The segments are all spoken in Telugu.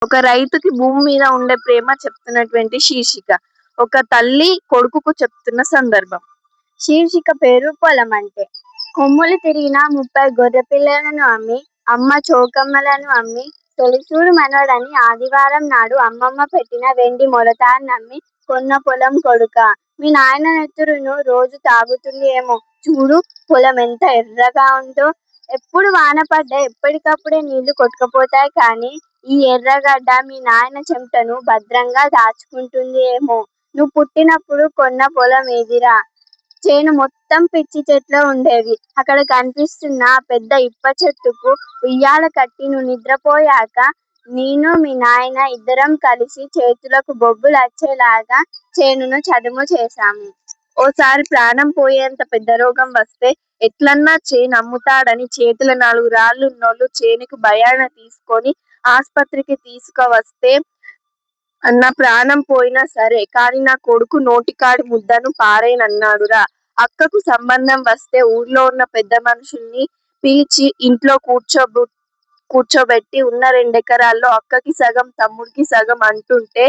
ఒక రైతుకి భూమి మీద ఉండే ప్రేమ చెప్తున్నటువంటి శీర్షిక. ఒక తల్లి కొడుకుకు చెప్తున్న సందర్భం. శీర్షిక పేరు పొలం అంటే. కొమ్ములు తిరిగిన 30 గొర్రె పిల్లలను అమ్మి, అమ్మ చోకమ్మలను అమ్మి, తొలిచూలు మనవడని ఆదివారం నాడు అమ్మమ్మ పెట్టిన వెండి మొలతాన్నమ్మి కొన్న పొలం కొడుకా, మీ నాయన నెత్తురును రోజు తాగుతుంది ఏమో, చూడు పొలం ఎంత ఎర్రగా ఉందో. ఎప్పుడు వాన పడ్డా ఎప్పటికప్పుడే నీళ్లు కొట్టుకుపోతాయి కానీ ఈ ఎర్రగడ్డ మీ నాయన చెమటను భద్రంగా దాచుకుంటుంది ఏమో. నువ్వు పుట్టినప్పుడు కొన్న పొలం ఏదిరా? చేను మొత్తం పిచ్చి చెట్లు ఉండేవి. అక్కడ కనిపిస్తున్న పెద్ద ఇప్ప చెట్టుకు ఉయ్యాల కట్టి నువ్వు నిద్రపోయాక నేను మీ నాయన ఇద్దరం కలిసి చేతులకు బొబ్బులు వచ్చేలాగా చేనును చదును చేశాము. ఓసారి ప్రాణం పోయేంత పెద్ద రోగం వస్తే ఎట్లన్నా చేను అమ్ముతాడని చేతుల 4 రాళ్లున్నోళ్ళు చేనుకు భయాన తీసుకొని ఆస్పత్రికి తీసుకువస్తే నా ప్రాణం పోయినా సరే కానీ నా కొడుకు నోటికాడి ముద్దను పారేనన్నాడురా. అక్కకు సంబంధం వస్తే ఊర్లో ఉన్న పెద్ద మనుషుల్ని పిలిచి ఇంట్లో కూర్చోబెట్టి ఉన్న 2 ఎకరాల్లో అక్కకి సగం తమ్ముడికి సగం అంటుంటే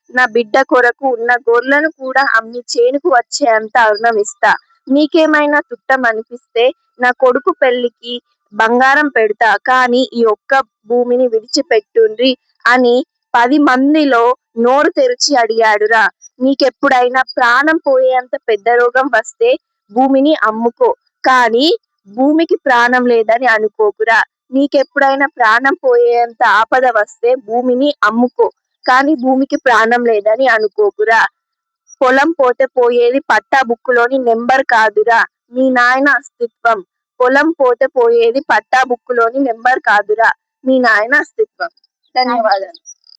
నా బిడ్డ కొరకు ఉన్న గొర్రెలను కూడా అమ్మి చేనుకు వచ్చే అంత అరుణం ఇస్తా. మీకేమైనా తుట్టం అనిపిస్తే నా కొడుకు పెళ్లికి బంగారం పెడతా కానీ ఈ ఒక్క భూమిని విడిచిపెట్టుండ్రి అని 10 మందిలో నోరు తెరిచి అడిగాడురా. నీకెప్పుడైనా ప్రాణం పోయేంత పెద్ద రోగం వస్తే భూమిని అమ్ముకో కానీ భూమికి ప్రాణం లేదని అనుకోకురా. నీకెప్పుడైనా ప్రాణం పోయేంత ఆపద వస్తే భూమిని అమ్ముకో కానీ భూమికి ప్రాణం లేదని అనుకోకురా. పొలం పోతే పోయేది పట్టా బుక్కులోని నెంబర్ కాదురా, మీ నాయన అస్తిత్వం. పొలం పోతే పోయేది పట్టా బుక్కులోని నెంబర్ కాదురా, మీ నాయన అస్తిత్వం. ధన్యవాదాలు.